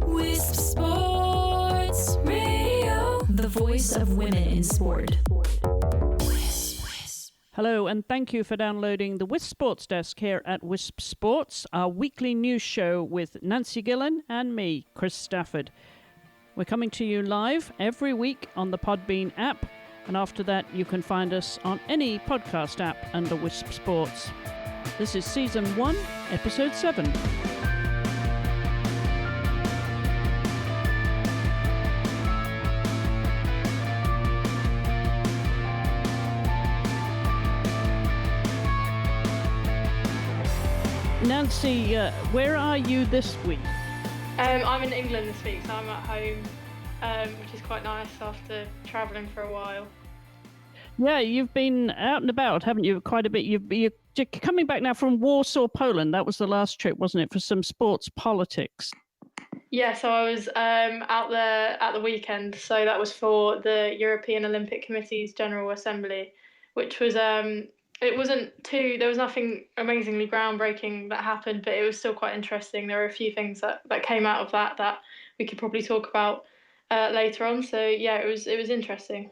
WiSP Sports Radio, the voice of women in sport. Hello, and thank you for downloading the WiSP Sports Desk here at WiSP Sports, our weekly news show with Nancy Gillen and me, Chris Stafford. We're coming to you live every week on the Podbean app, and after that you can find us on any podcast app under WiSP Sports. This is Season 1, Episode 7. Nancy, where are you this week? I'm in England this week, so I'm at home, which is quite nice after travelling for a while. Yeah, you've been out and about, haven't you, quite a bit? You're coming back now from Warsaw, Poland. That was the last trip, wasn't it, for some sports politics? Yeah, so I was out there at the weekend. So that was for the European Olympic Committee's General Assembly, which was... there was nothing amazingly groundbreaking that happened, but it was still quite interesting. There were a few things that came out of that we could probably talk about later on. So yeah, it was interesting.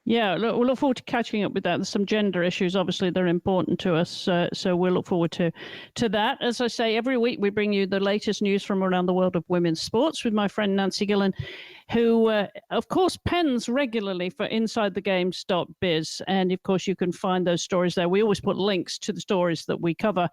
Yeah, we'll look forward to catching up with that. There's some gender issues, obviously, they're important to us, so we'll look forward to that. As I say, every week we bring you the latest news from around the world of women's sports with my friend Nancy Gillen, who, of course, pens regularly for InsideTheGames.biz. And, of course, you can find those stories there. We always put links to the stories that we cover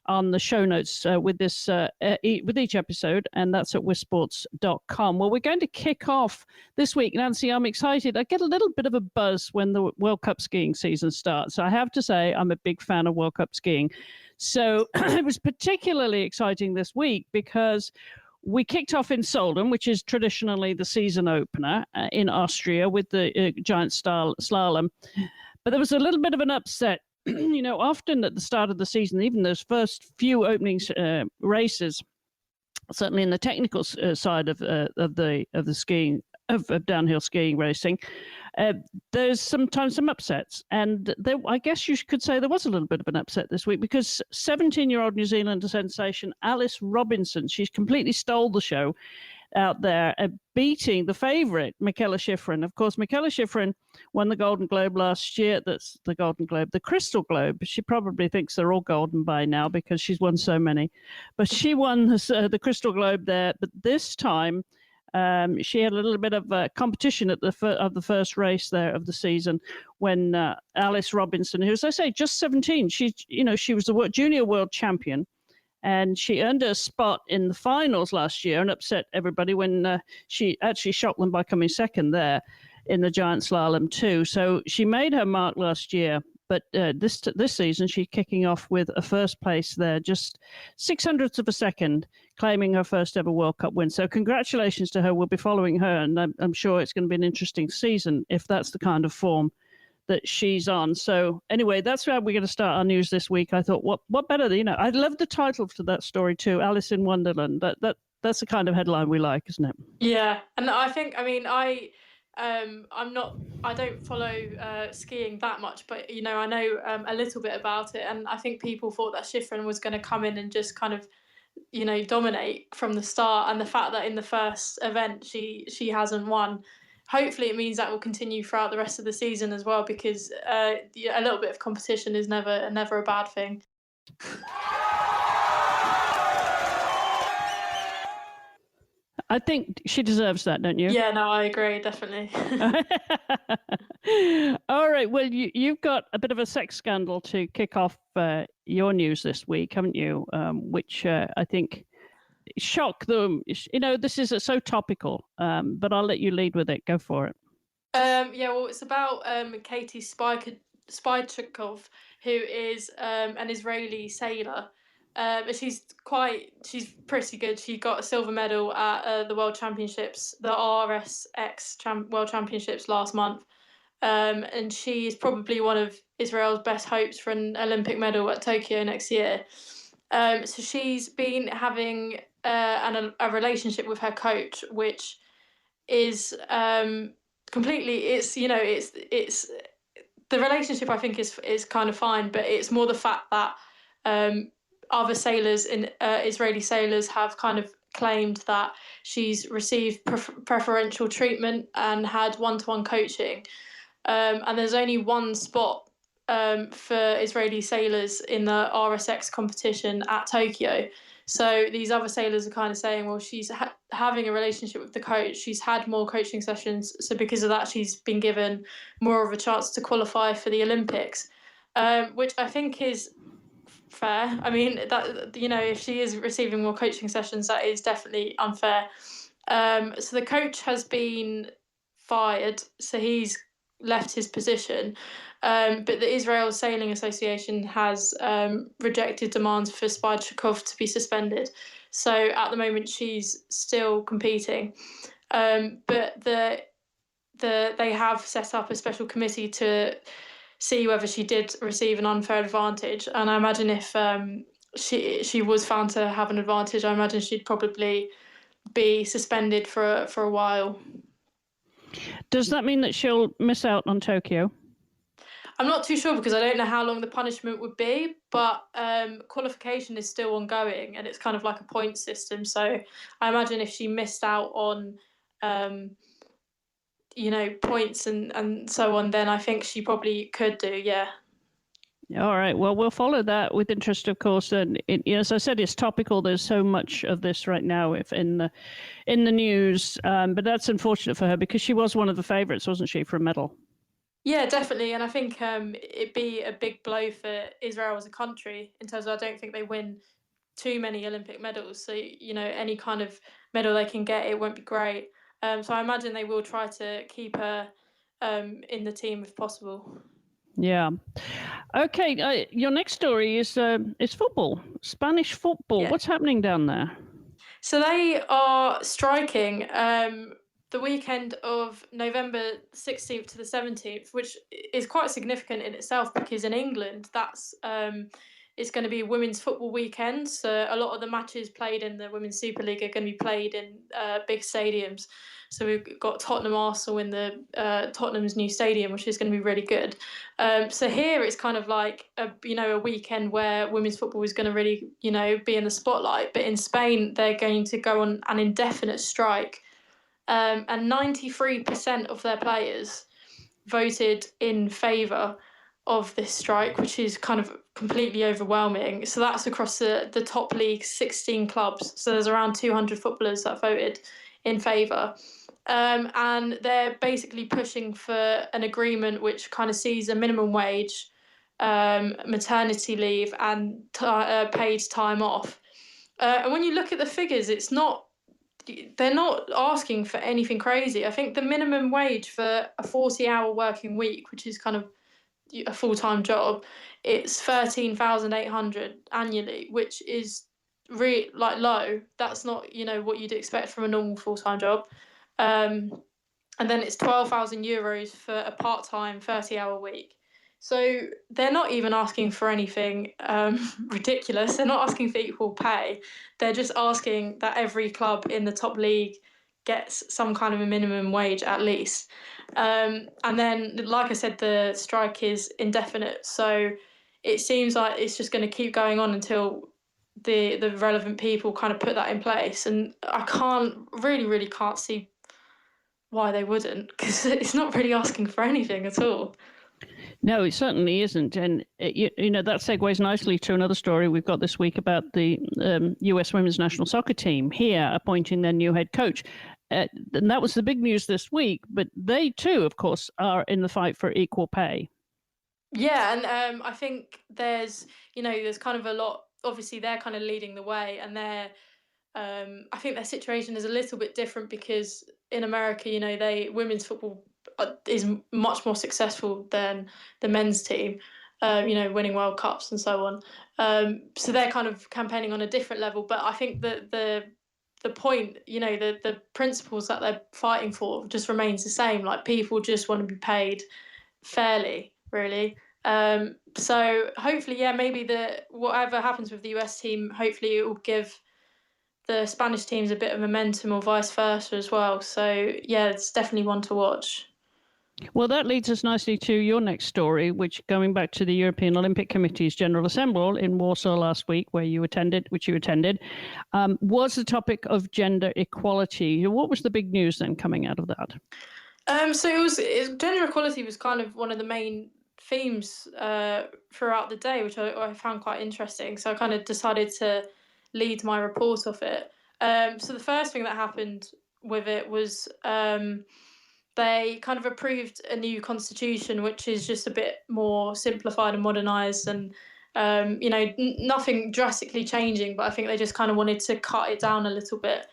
on the show notes with each episode, and that's at wisports.com. Well, we're going to kick off this week. Nancy, I'm excited. I get a little bit of a buzz when the World Cup skiing season starts. I have to say I'm a big fan of World Cup skiing. So it was particularly exciting this week because we kicked off in Solden, which is traditionally the season opener in Austria with the giant slalom. But there was a little bit of an upset. You know, often at the start of the season, even those first few opening races, certainly in the technical side of the skiing, of downhill skiing racing, there's sometimes some upsets. And I guess you could say there was a little bit of an upset this week because 17-year-old New Zealand sensation Alice Robinson, she's completely stole the show out there, beating the favourite, Michaela Schifrin. Of course, Michaela Schifrin won the Golden Globe last year. That's the Golden Globe, the Crystal Globe. She probably thinks they're all golden by now because she's won so many. But she won the Crystal Globe there. But this time, she had a little bit of competition at the first race there of the season when Alice Robinson, who, as I say, just 17, she was the junior world champion. And she earned a spot in the finals last year and upset everybody when she actually shocked them by coming second there in the giant slalom too. So she made her mark last year, but this season she's kicking off with a first place there, just 0.06 of a second, claiming her first ever World Cup win. So congratulations to her. We'll be following her, and I'm sure it's going to be an interesting season if that's the kind of form that she's on. So anyway, that's where we're going to start our news this week. I thought, what better? I love the title to that story too, Alice in Wonderland. That's the kind of headline we like, isn't it? Yeah, and I think, I don't follow skiing that much, but I know a little bit about it, and I think people thought that Schifrin was going to come in and just kind of dominate from the start, and the fact that in the first event she hasn't won. Hopefully it means that will continue throughout the rest of the season as well, because a little bit of competition is never a bad thing. I think she deserves that, don't you? Yeah, no, I agree, definitely. All right, well, you've got a bit of a sex scandal to kick off your news this week, haven't you? Which I think shock them. This is so topical, but I'll let you lead with it. Go for it. Well, it's about Katie Spychikov, who is an Israeli sailor. She's pretty good. She got a silver medal at the World Championships, the RSX World Championships last month. And she is probably one of Israel's best hopes for an Olympic medal at Tokyo next year. So she's been having a relationship with her coach, which is completely. It's the relationship I think is kind of fine, but it's more the fact that other sailors, Israeli sailors, have kind of claimed that she's received preferential treatment and had one-to-one coaching. And there's only one spot for Israeli sailors in the RSX competition at Tokyo. So these other sailors are kind of saying, well, she's having a relationship with the coach. She's had more coaching sessions. So because of that, she's been given more of a chance to qualify for the Olympics, which I think is fair. I mean, that, you know, if she is receiving more coaching sessions, that is definitely unfair. So the coach has been fired. So he's left his position. But the Israel Sailing Association has rejected demands for Spychakov to be suspended. So at the moment, she's still competing. But they have set up a special committee to see whether she did receive an unfair advantage. And I imagine if she was found to have an advantage, I imagine she'd probably be suspended for a while. Does that mean that she'll miss out on Tokyo? I'm not too sure because I don't know how long the punishment would be, but qualification is still ongoing and it's kind of like a point system. So I imagine if she missed out on, points and so on, then I think she probably could do, yeah. All right. Well, we'll follow that with interest, of course. And as I said, it's topical. There's so much of this right now in the news. But that's unfortunate for her because she was one of the favourites, wasn't she, for a medal? Yeah, definitely. And I think it'd be a big blow for Israel as a country in terms of I don't think they win too many Olympic medals. So, any kind of medal they can get, it won't be great. So I imagine they will try to keep her in the team if possible. Yeah. Okay. Your next story is football, Spanish football. Yeah. What's happening down there? So they are striking the weekend of November 16th to the 17th, which is quite significant in itself because in England, that's it's going to be Women's Football Weekend. So a lot of the matches played in the Women's Super League are going to be played in big stadiums. So we've got Tottenham Arsenal in the Tottenham's new stadium, which is going to be really good. So here it's kind of like a weekend where women's football is going to really be in the spotlight. But in Spain, they're going to go on an indefinite strike, and 93% of their players voted in favour of this strike, which is kind of completely overwhelming. So that's across the top league, 16 clubs. So there's around 200 footballers that voted in favour. And they're basically pushing for an agreement which kind of sees a minimum wage, maternity leave and paid time off. And when you look at the figures, they're not asking for anything crazy. I think the minimum wage for a 40-hour working week, which is kind of a full-time job, it's 13,800 annually, which is really low. That's not what you'd expect from a normal full-time job. And then it's 12,000 euros for a part-time 30-hour week. So they're not even asking for anything ridiculous. They're not asking for equal pay. They're just asking that every club in the top league gets some kind of a minimum wage at least. And then, like I said, the strike is indefinite. So it seems like it's just going to keep going on until the relevant people kind of put that in place. And I really can't see why they wouldn't, because it's not really asking for anything at all. No, it certainly isn't. And, that segues nicely to another story we've got this week about the US women's national soccer team here appointing their new head coach. And that was the big news this week. But they, too, of course, are in the fight for equal pay. Yeah, and I think there's kind of a lot. Obviously, they're kind of leading the way, and I think their situation is a little bit different because in America, women's football is much more successful than the men's team, winning World Cups and so on. So they're kind of campaigning on a different level. But I think that the point, the principles that they're fighting for just remains the same. Like, people just want to be paid fairly, really. So hopefully, maybe whatever happens with the US team, hopefully it will give the Spanish teams a bit of momentum or vice versa as well. So, yeah, it's definitely one to watch. Well, that leads us nicely to your next story, which, going back to the European Olympic Committee's General Assembly in Warsaw last week, which you attended, was the topic of gender equality. What was the big news then coming out of that? So gender equality was kind of one of the main themes throughout the day, which I found quite interesting. So I kind of decided to lead my report off it. So the first thing that happened with it was they kind of approved a new constitution, which is just a bit more simplified and modernised, and nothing drastically changing, but I think they just kind of wanted to cut it down a little bit.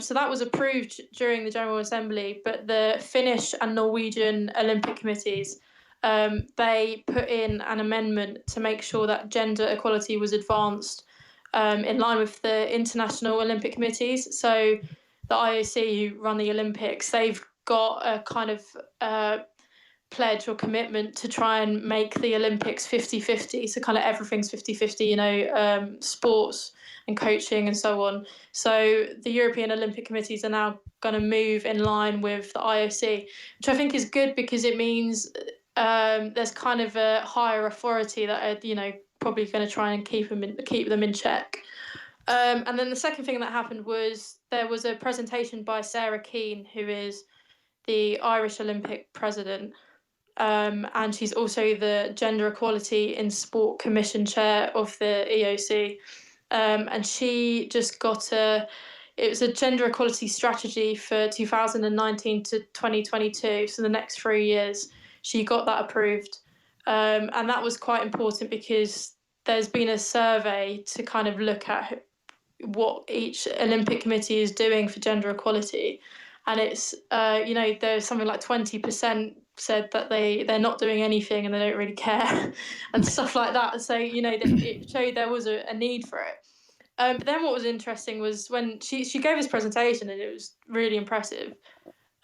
So that was approved during the General Assembly, but the Finnish and Norwegian Olympic committees, they put in an amendment to make sure that gender equality was advanced in line with the International Olympic committees. So the IOC, who run the Olympics, they've got a kind of pledge or commitment to try and make the Olympics 50-50. So kind of everything's 50-50, sports and coaching and so on. So the European Olympic committees are now going to move in line with the IOC, which I think is good because it means there's kind of a higher authority that are, probably going to try and keep them in check. And then the second thing that happened was there was a presentation by Sarah Keane, who is the Irish Olympic president, and she's also the Gender Equality in Sport Commission chair of the EOC. And she just got it was a gender equality strategy for 2019 to 2022, so the next 3 years. She got that approved. And that was quite important because there's been a survey to kind of look at what each Olympic committee is doing for gender equality. And it's, there's something like 20% said that they're not doing anything and they don't really care and stuff like that. So, it showed there was a need for it. But then what was interesting was when she gave this presentation, and it was really impressive.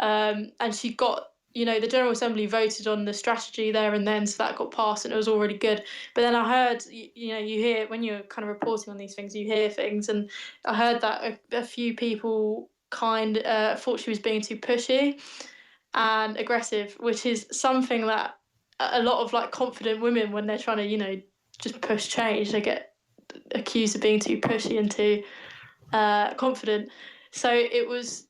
And she got, the General Assembly voted on the strategy there and then, so that got passed and it was already good. But then I heard, you hear, when you're kind of reporting on these things, you hear things. And I heard that a few people thought she was being too pushy and aggressive, which is something that a lot of confident women, when they're trying to, just push change, they get accused of being too pushy and too confident. So it was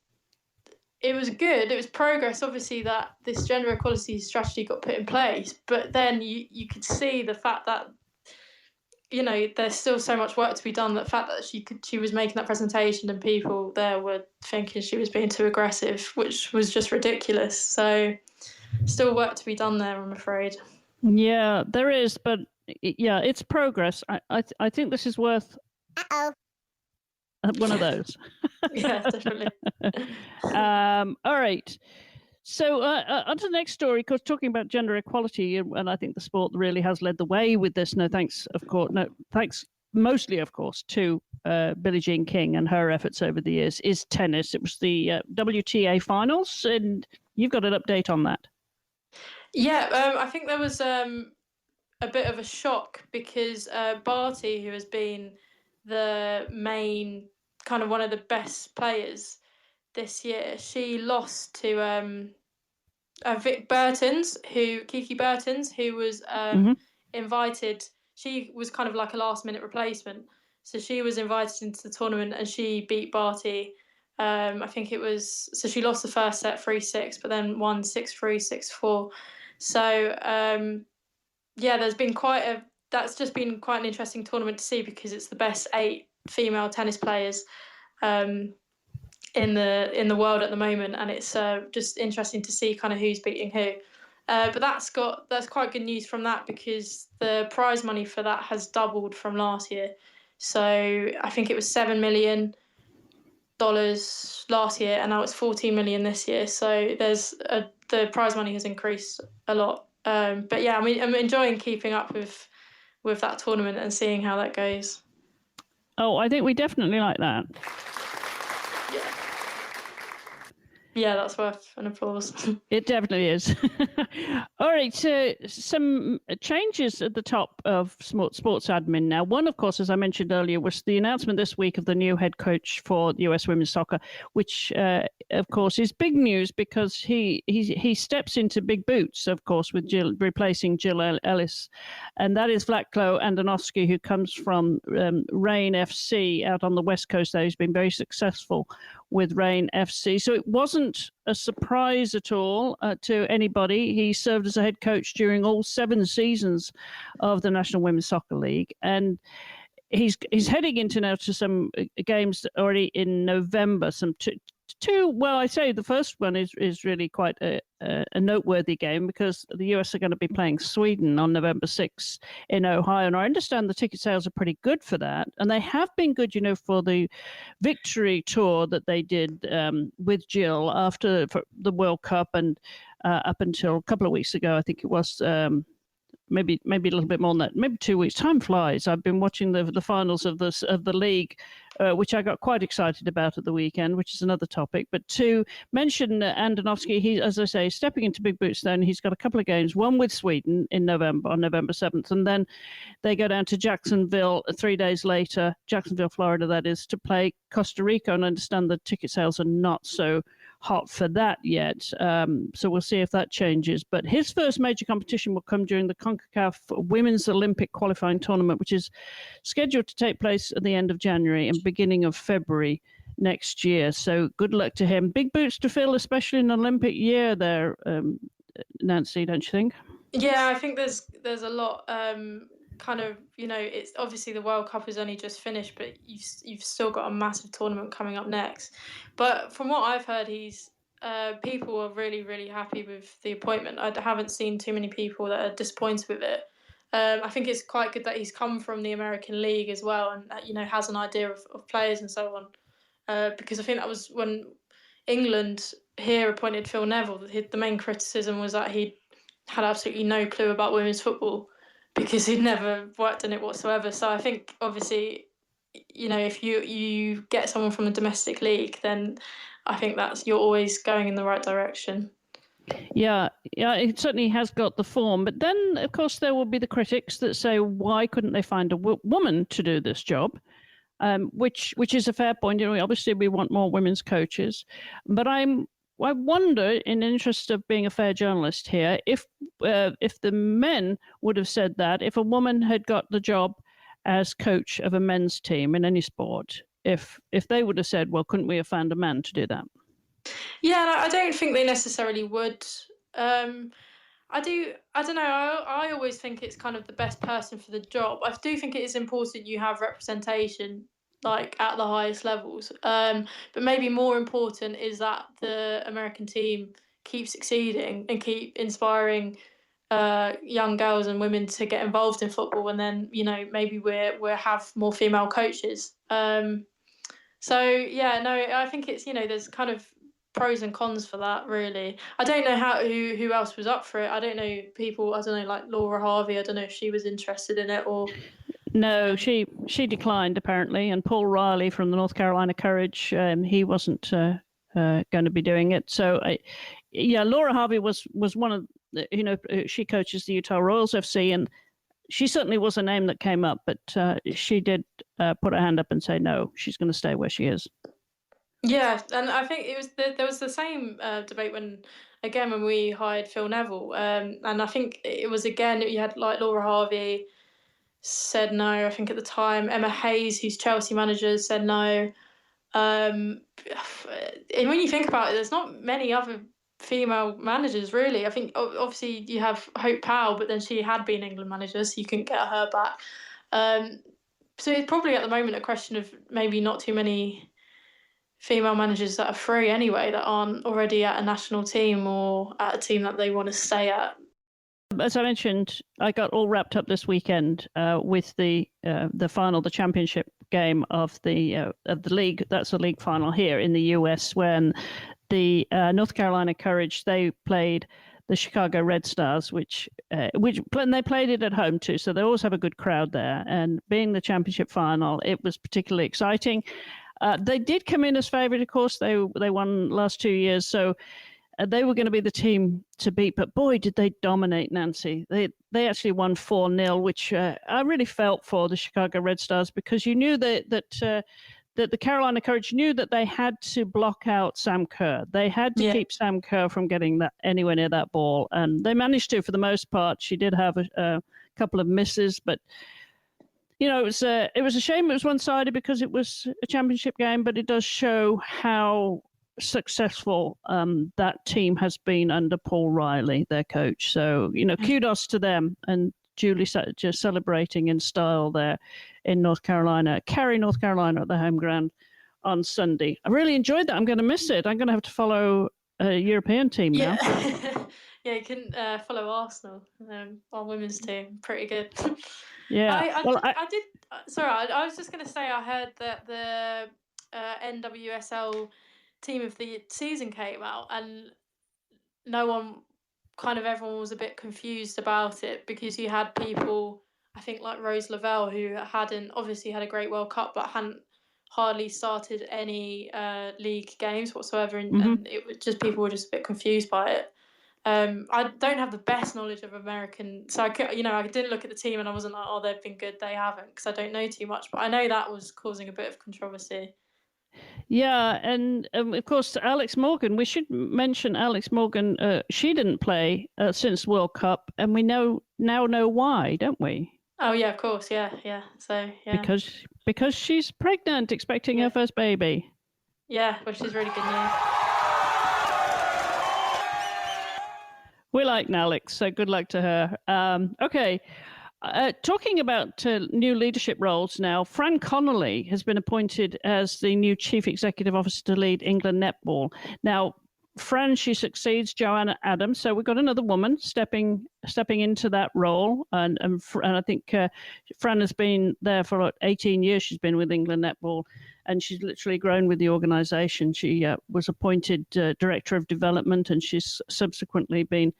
good. It was progress, obviously, that this gender equality strategy got put in place. But then you could see the fact that, there's still so much work to be done. The fact that she was making that presentation and people there were thinking she was being too aggressive, which was just ridiculous. So still work to be done there, I'm afraid. Yeah, there is, but yeah, it's progress. I think this is worth one of those. Yeah, definitely. All right. So on to the next story, because talking about gender equality, and I think the sport really has led the way with this. Thanks mostly, of course, to Billie Jean King and her efforts over the years, is tennis. It was the WTA finals, and you've got an update on that. Yeah, I think there was a bit of a shock because Barty, who has been the main, kind of one of the best players this year, she lost to Kiki Bertens, who was invited. She was kind of like a last-minute replacement. So she was invited into the tournament and she beat Barty. I think it was... So she lost the first set 3-6, but then won 6-3, 6-4. So, there's been that's just been quite an interesting tournament to see because it's the best 8 female tennis players in the world at the moment, and it's just interesting to see kind of who's beating who. But that's quite good news from that because the prize money for that has doubled from last year. So I think it was $7 million last year, and now it's $14 million this year. So the prize money has increased a lot. But yeah, I'm enjoying keeping up with that tournament and seeing how that goes. Oh, I think we definitely like that. Yeah, that's worth an applause. It definitely is. All right, so some changes at the top of sports admin now. One, of course, as I mentioned earlier, was the announcement this week of the new head coach for US Women's Soccer, which, of course, is big news because he steps into big boots, of course, with replacing Jill Ellis. And that is Vlatko Andonovski, who comes from Reign FC out on the West Coast there. He's been very successful with Reign FC. So it wasn't a surprise at all to anybody. He served as a head coach during all 7 seasons of the National Women's Soccer League. And he's heading into now to some games already in November, some two. Well, I say the first one is really quite a noteworthy game because the US are going to be playing Sweden on November 6th in Ohio. And I understand the ticket sales are pretty good for that. And they have been good, for the victory tour that they did with Jill after the World Cup and up until a couple of weeks ago, I think it was. Maybe a little bit more than that. Maybe 2 weeks. Time flies. I've been watching the finals of the league, which I got quite excited about at the weekend, which is another topic. But to mention Andonovski, he, as I say, stepping into big boots. Then he's got a couple of games. One with Sweden in November, on November 7th, and then they go down to Jacksonville 3 days later, Jacksonville, Florida, that is, to play Costa Rica. And I understand the ticket sales are not so hot for that yet. So we'll see if that changes. But his first major competition will come during the CONCACAF Women's Olympic Qualifying Tournament, which is scheduled to take place at the end of January and beginning of February next year. So good luck to him. Big boots to fill, especially in an Olympic year there, Nancy, don't you think? Yeah, I think there's a lot kind of, it's obviously the World Cup is only just finished, but you've still got a massive tournament coming up next. But from what I've heard, people are really, really happy with the appointment. I haven't seen too many people that are disappointed with it. I think it's quite good that he's come from the American League as well, and has an idea of players and so on. Because I think that was when England here appointed Phil Neville. The main criticism was that he had absolutely no clue about women's football, because he'd never worked in it whatsoever. So I think, obviously, if you get someone from a domestic league, then I think you're always going in the right direction. Yeah, it certainly has got the form. But then, of course, there will be the critics that say, why couldn't they find a woman to do this job? Which is a fair point. Obviously, we want more women's coaches. But I wonder, in the interest of being a fair journalist here, if the men would have said that, if a woman had got the job as coach of a men's team in any sport, if they would have said, well, couldn't we have found a man to do that? Yeah, I don't think they necessarily would. I don't know. I always think it's kind of the best person for the job. I do think it is important you have representation, like at the highest levels. But maybe more important is that the American team keep succeeding and keep inspiring young girls and women to get involved in football, and then maybe we'll have more female coaches. So yeah, no, I think it's there's kind of pros and cons for that, really. I don't know who else was up for it. I don't know people. I don't know, like Laura Harvey. I don't know if she was interested in it or. No, she declined apparently, and Paul Riley from the North Carolina Courage, he wasn't going to be doing it. So, Laura Harvey was one of she coaches the Utah Royals FC, and she certainly was a name that came up, but she did put her hand up and say no, she's going to stay where she is. Yeah, and I think there was the same debate when we hired Phil Neville, and I think it was again you had like Laura Harvey said no. I think at the time Emma Hayes, who's Chelsea manager, said no. And when you think about it, there's not many other female managers really. I think obviously you have Hope Powell, but then she had been England manager, so you couldn't get her back. So it's probably at the moment a question of maybe not too many female managers that are free anyway, that aren't already at a national team or at a team that they want to stay at. As I mentioned, I got all wrapped up this weekend with the final, the championship game of the league. That's the league final here in the US, when the North Carolina Courage, they played the Chicago Red Stars, which and they played it at home too, so they always have a good crowd there. And being the championship final, it was particularly exciting. They did come in as favourite, of course. They won last 2 years, so they were going to be the team to beat. But boy, did they dominate, Nancy. They actually won 4-0, which I really felt for the Chicago Red Stars, because you knew that the Carolina Courage knew that they had to block out Sam Kerr. They had to keep Sam Kerr from getting anywhere near that ball, and they managed to for the most part. She did have a couple of misses, but it was a shame it was one-sided because it was a championship game, but it does show how successful that team has been under Paul Riley, their coach. So, kudos to them. And Julie just celebrating in style there in North Carolina, Cary, North Carolina at the home ground on Sunday. I really enjoyed that. I'm going to miss it. I'm going to have to follow a European team now. Yeah, you can follow Arsenal, our women's team. Pretty good. Yeah. I did. Sorry, I was just going to say I heard that the NWSL team of the season came out, and everyone was a bit confused about it, because you had people, I think like Rose Lavelle, who hadn't obviously had a great World Cup, but hadn't hardly started any league games whatsoever, and it was just, people were just a bit confused by it. I don't have the best knowledge of American, so I didn't look at the team and I wasn't like, oh, they've been good, they haven't, because I don't know too much, but I know that was causing a bit of controversy. Yeah, and of course, Alex Morgan, we should mention Alex Morgan. She didn't play since World Cup, and we now know why, don't we? Oh, yeah, of course, yeah. So, yeah. Because she's pregnant, expecting her first baby. Yeah, which is really good news. We like Alex, so good luck to her. Okay. Talking about new leadership roles now, Fran Connolly has been appointed as the new Chief Executive Officer to lead England netball. Now, Fran, she succeeds Joanna Adams, so we've got another woman stepping into that role, and I think Fran has been there for 18 years. She's been with England netball, and she's literally grown with the organisation. She was appointed Director of Development, and she's subsequently been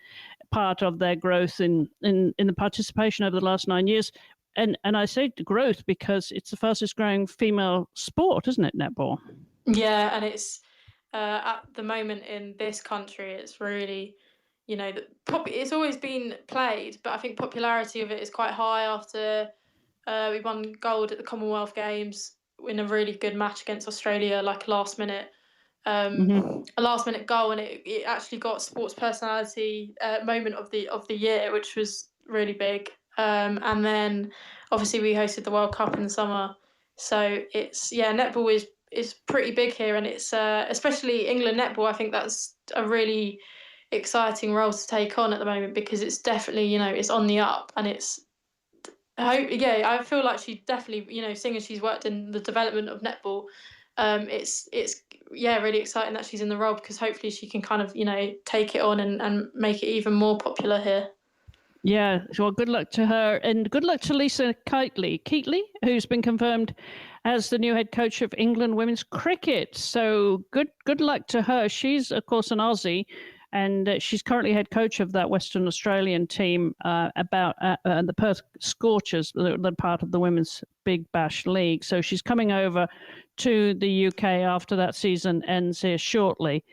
part of their growth in the participation over the last 9 years. And I say growth because it's the fastest growing female sport, isn't it, netball? Yeah, and it's at the moment in this country, it's really, it's always been played, but I think popularity of it is quite high after we won gold at the Commonwealth Games in a really good match against Australia, like a last minute goal, and it actually got sports personality moment of the year, which was really big. And then obviously we hosted the World Cup in the summer, so it's netball is pretty big here, and it's especially England netball. I think that's a really exciting role to take on at the moment, because it's definitely it's on the up, and I feel like she definitely seeing as she's worked in the development of netball, it's really exciting that she's in the role, because hopefully she can kind of take it on and make it even more popular here. Yeah, well, good luck to her, and good luck to Lisa Keatley, who's been confirmed as the new head coach of England women's cricket. So good luck to her. She's, of course, an Aussie, and she's currently head coach of that Western Australian team about the Perth Scorchers, the part of the Women's Big Bash League. So she's coming over to the UK after that season ends here shortly.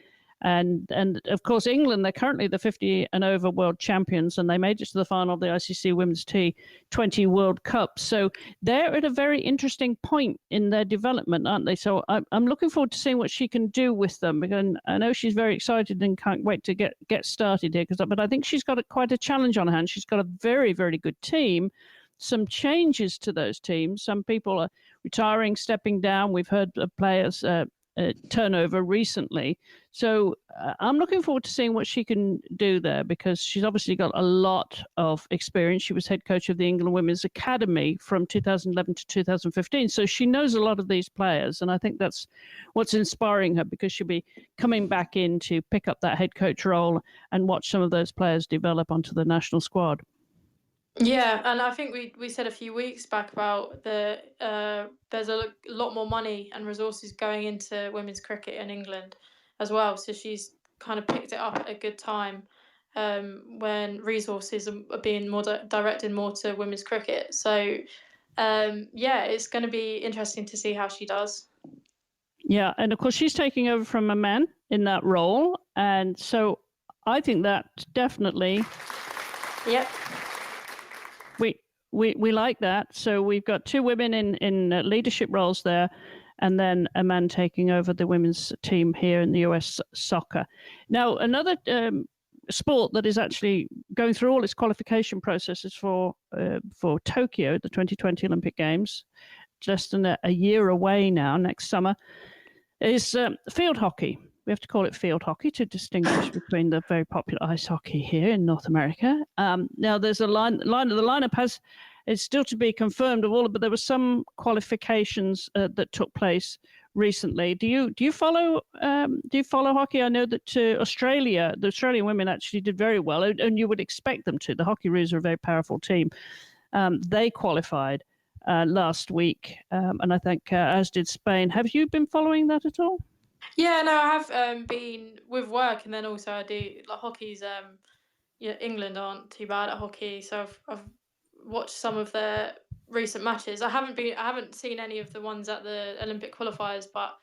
And of course, England, they're currently the 50 and over world champions, and they made it to the final of the ICC Women's T20 World Cup. So they're at a very interesting point in their development, aren't they? So I'm looking forward to seeing what she can do with them. And I know she's very excited and can't wait to get started here. But I think she's got quite a challenge on her hand. She's got a very, very good team. Some changes to those teams. Some people are retiring, stepping down. We've heard of players turnover recently. So I'm looking forward to seeing what she can do there, because she's obviously got a lot of experience. She was head coach of the England Women's Academy from 2011 to 2015. So she knows a lot of these players. And I think that's what's inspiring her, because she'll be coming back in to pick up that head coach role and watch some of those players develop onto the national squad. Yeah, and I think we said a few weeks back about there's a lot more money and resources going into women's cricket in England as well. So she's kind of picked it up at a good time when resources are being more directed more to women's cricket. So it's going to be interesting to see how she does. Yeah, and of course she's taking over from a man in that role, and so I think that definitely. Yep. We like that. So we've got two women in leadership roles there, and then a man taking over the women's team here in the US soccer. Now, another sport that is actually going through all its qualification processes for Tokyo, the 2020 Olympic Games, less than a year away now, next summer, is field hockey. We have to call it field hockey to distinguish between the very popular ice hockey here in North America. Now, there's the lineup is still to be confirmed of all, but there were some qualifications that took place recently. Do you follow hockey? I know that the Australian women actually did very well, and you would expect them to. The Hockeyroos are a very powerful team. They qualified last week, and I think as did Spain. Have you been following that at all? Yeah, no, I have been with work, and then also I do like hockey's. England aren't too bad at hockey, so I've watched some of their recent matches. I haven't seen any of the ones at the Olympic qualifiers, but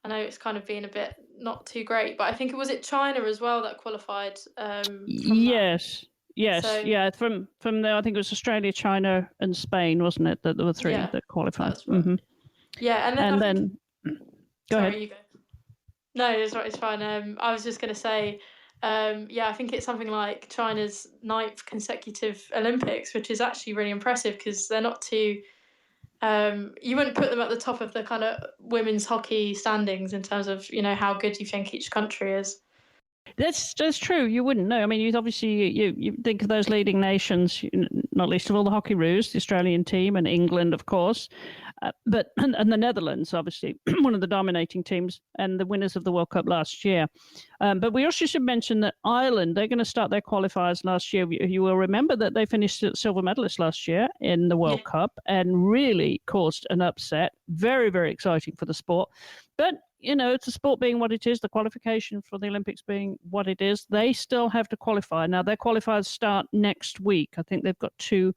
I know it's kind of been a bit not too great. But I think was it China as well that qualified. Yes. So, yeah. From there, I think it was Australia, China, and Spain, wasn't it? That there were three that qualified. That's right. Mm-hmm. Yeah, and then go ahead. You go. No, it's right. It's fine. I was just going to say, I think it's something like China's 9th consecutive Olympics, which is actually really impressive because they're not too. You wouldn't put them at the top of the kind of women's hockey standings in terms of how good you think each country is. That's true. You wouldn't know. I mean, you think of those leading nations, not least of all the Hockeyroos, the Australian team, and England, of course, but and the Netherlands, obviously, one of the dominating teams and the winners of the World Cup last year. But we also should mention that Ireland, they're going to start their qualifiers last year. You will remember that they finished silver medalist last year in the World Cup and really caused an upset. Very, very exciting for the sport. But it's a sport being what it is, the qualification for the Olympics being what it is. They still have to qualify. Now, their qualifiers start next week. I think they've got two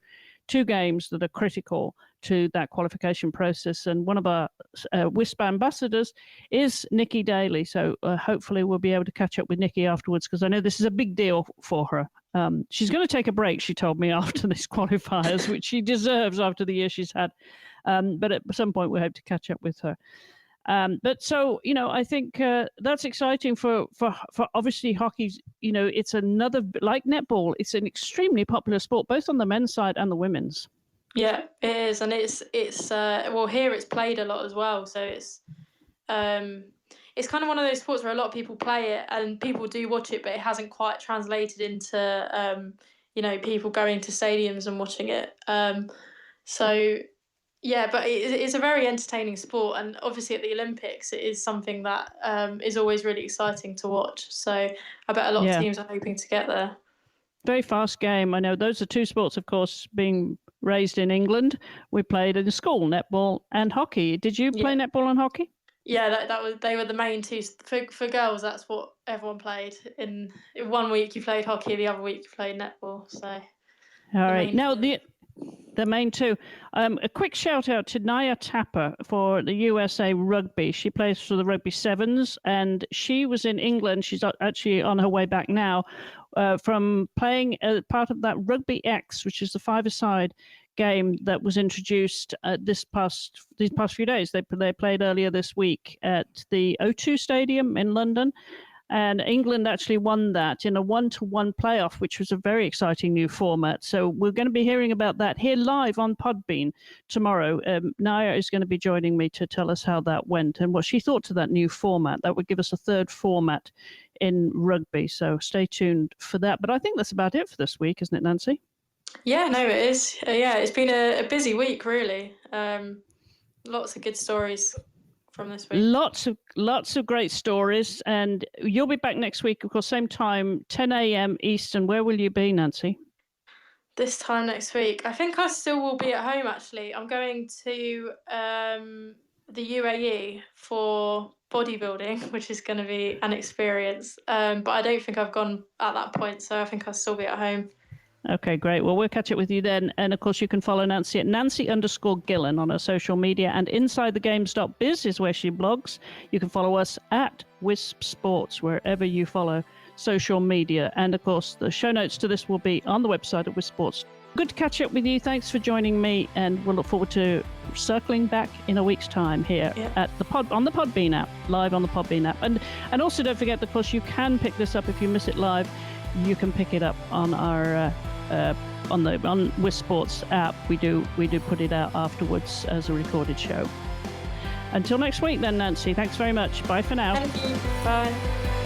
games that are critical to that qualification process. And one of our WiSP ambassadors is Nikki Daly. So hopefully we'll be able to catch up with Nikki afterwards, because I know this is a big deal for her. She's going to take a break, she told me, after these qualifiers, which she deserves after the year she's had. But at some point we hope to catch up with her. But so, I think that's exciting for obviously hockey. It's another, like netball, it's an extremely popular sport, both on the men's side and the women's. Yeah, it is. And it's here it's played a lot as well. So it's kind of one of those sports where a lot of people play it and people do watch it, but it hasn't quite translated into, people going to stadiums and watching it. Yeah, but it's a very entertaining sport, and obviously at the Olympics, it is something that is always really exciting to watch. So I bet a lot of teams are hoping to get there. Very fast game. I know those are two sports, of course, being raised in England. We played in school, netball and hockey. Did you play netball and hockey? Yeah, they were the main two. For girls, that's what everyone played. In 1 week you played hockey, the other week you played netball. So all right. Now the main two. A quick shout out to Naya Tapper for the USA Rugby. She plays for the Rugby Sevens, and she was in England. She's actually on her way back now from playing part of that RugbyX, which is the five-a-side game that was introduced these past few days. They played earlier this week at the O2 Stadium in London. And England actually won that in a 1-to-1 playoff, which was a very exciting new format. So we're going to be hearing about that here live on Podbean tomorrow. Naya is going to be joining me to tell us how that went and what she thought to that new format. That would give us a third format in rugby. So stay tuned for that. But I think that's about it for this week, isn't it, Nancy? Yeah, no, it is. It's been a busy week, really. Lots of good stories from this week. Lots of great stories, and you'll be back next week, of course, same time, 10 a.m. Eastern. Where will you be, Nancy? This time next week, I think I still will be at home. Actually, I'm going to the UAE for bodybuilding, which is going to be an experience. But I don't think I've gone at that point, so I think I'll still be at home. Okay, great. Well, we'll catch up with you then. And of course, you can follow Nancy at Nancy_Gillen on her social media. And InsideTheGames.biz is where she blogs. You can follow us at WiSP Sports, wherever you follow social media. And of course, the show notes to this will be on the website at WiSP Sports. Good to catch up with you. Thanks for joining me. And we'll look forward to circling back in a week's time here at the Podbean app, live on the Podbean app. And also don't forget, of course, you can pick this up if you miss it live. You can pick it up on our on WiSP Sports app. We do put it out afterwards as a recorded show. Until next week then, Nancy, thanks very much. Bye for now. Thank you. Bye.